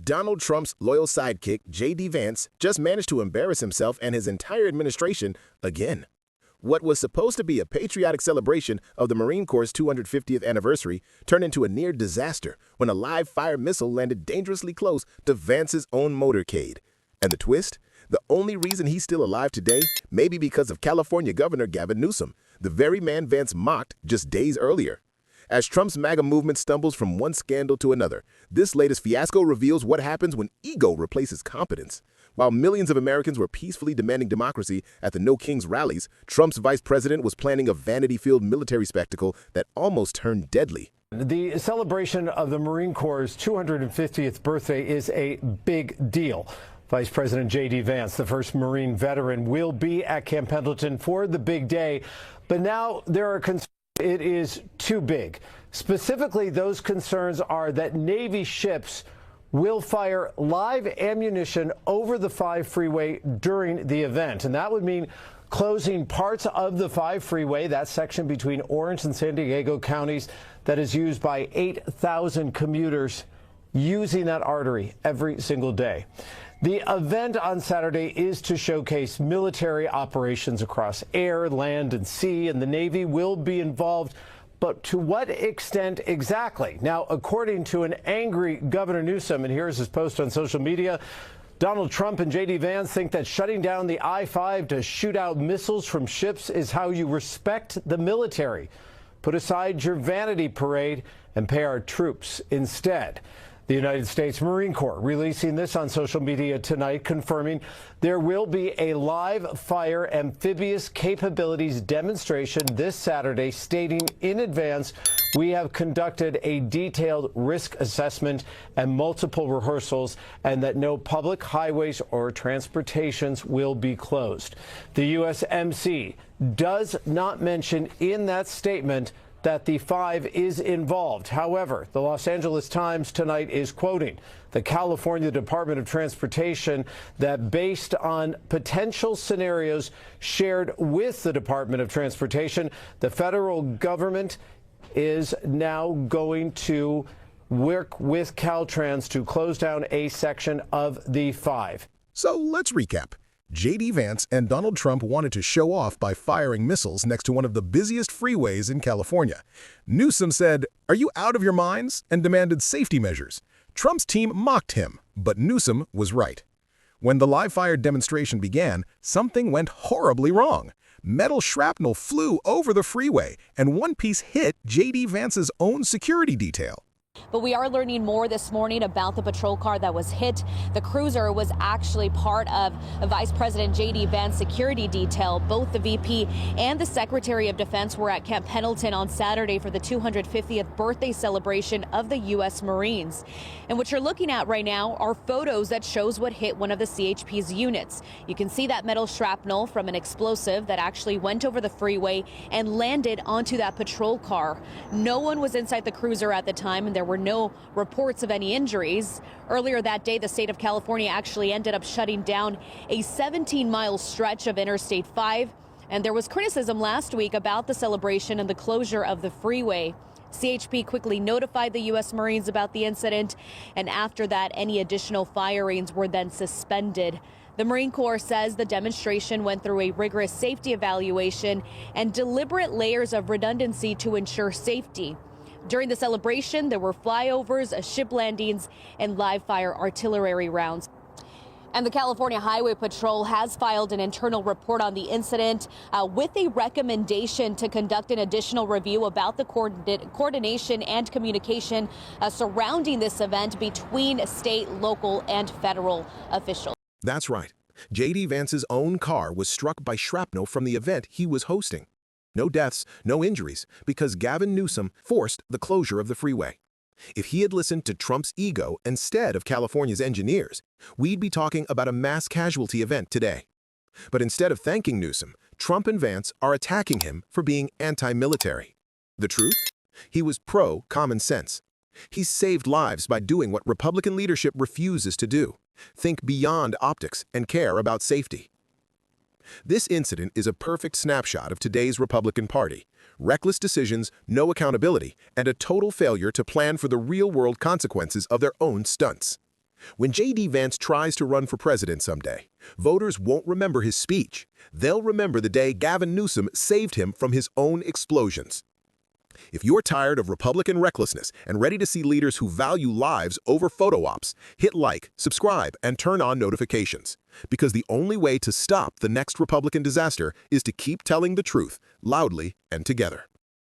Donald Trump's loyal sidekick, J.D. Vance, just managed to embarrass himself and his entire administration again. What was supposed to be a patriotic celebration of the Marine Corps' 250th anniversary turned into a near disaster when a live-fire missile landed dangerously close to Vance's own motorcade. And the twist? The only reason he's still alive today may be because of California Governor Gavin Newsom, the very man Vance mocked just days earlier. As Trump's MAGA movement stumbles from one scandal to another, this latest fiasco reveals what happens when ego replaces competence. While millions of Americans were peacefully demanding democracy at the No Kings rallies, Trump's vice president was planning a vanity-filled military spectacle that almost turned deadly. The celebration of the Marine Corps' 250th birthday is a big deal. Vice President J.D. Vance, the first Marine veteran, will be at Camp Pendleton for the big day. But now there are concerns it is too big. Specifically, those concerns are that Navy ships will fire live ammunition over the 5 freeway during the event. And that would mean closing parts of the 5 freeway, that section between Orange and San Diego counties that is used by 8,000 commuters using that artery every single day. The event on Saturday is to showcase military operations across air, land, and sea, and the Navy will be involved. But to what extent exactly? Now, according to an angry Governor Newsom, and here's his post on social media, Donald Trump and J.D. Vance think that shutting down the I-5 to shoot out missiles from ships is how you respect the military. Put aside your vanity parade and pay our troops instead. The United States Marine Corps releasing this on social media tonight, confirming there will be a live fire amphibious capabilities demonstration this Saturday, stating in advance, we have conducted a detailed risk assessment and multiple rehearsals, and that no public highways or transportations will be closed. The USMC does not mention in that statement that the 5 is involved. However, the Los Angeles Times tonight is quoting the California Department of Transportation that based on potential scenarios shared with the Department of Transportation, the federal government is now going to work with Caltrans to close down a section of the 5. So let's recap. J.D. Vance and Donald Trump wanted to show off by firing missiles next to one of the busiest freeways in California. Newsom said, "Are you out of your minds?" and demanded safety measures. Trump's team mocked him, but Newsom was right. When the live-fire demonstration began, something went horribly wrong. Metal shrapnel flew over the freeway, and one piece hit J.D. Vance's own security detail. But we are learning more this morning about the patrol car that was hit. The cruiser was actually part of Vice President J.D. Vance's security detail. Both the VP and the Secretary of Defense were at Camp Pendleton on Saturday for the 250th birthday celebration of the U.S. Marines. And what you're looking at right now are photos that shows what hit one of the CHP's units. You can see that metal shrapnel from an explosive that actually went over the freeway and landed onto that patrol car. No one was inside the cruiser at the time, and there were no reports of any injuries. Earlier that day, the state of California actually ended up shutting down a 17-mile stretch of Interstate 5. And there was criticism last week about the celebration and the closure of the freeway. CHP quickly notified the U.S. Marines about the incident, and after that, any additional firings were then suspended. The Marine Corps says the demonstration went through a rigorous safety evaluation and deliberate layers of redundancy to ensure safety. During the celebration, there were flyovers, ship landings, and live-fire artillery rounds. And the California Highway Patrol has filed an internal report on the incident with a recommendation to conduct an additional review about the coordination and communication surrounding this event between state, local, and federal officials. That's right. J.D. Vance's own car was struck by shrapnel from the event he was hosting. No deaths, no injuries, because Gavin Newsom forced the closure of the freeway. If he had listened to Trump's ego instead of California's engineers, we'd be talking about a mass casualty event today. But instead of thanking Newsom, Trump and Vance are attacking him for being anti-military. The truth? He was pro-common sense. He saved lives by doing what Republican leadership refuses to do: think beyond optics and care about safety. This incident is a perfect snapshot of today's Republican Party: reckless decisions, no accountability, and a total failure to plan for the real-world consequences of their own stunts. When J.D. Vance tries to run for president someday, voters won't remember his speech. They'll remember the day Gavin Newsom saved him from his own explosions. If you're tired of Republican recklessness and ready to see leaders who value lives over photo ops, hit like, subscribe, and turn on notifications. Because the only way to stop the next Republican disaster is to keep telling the truth, loudly and together.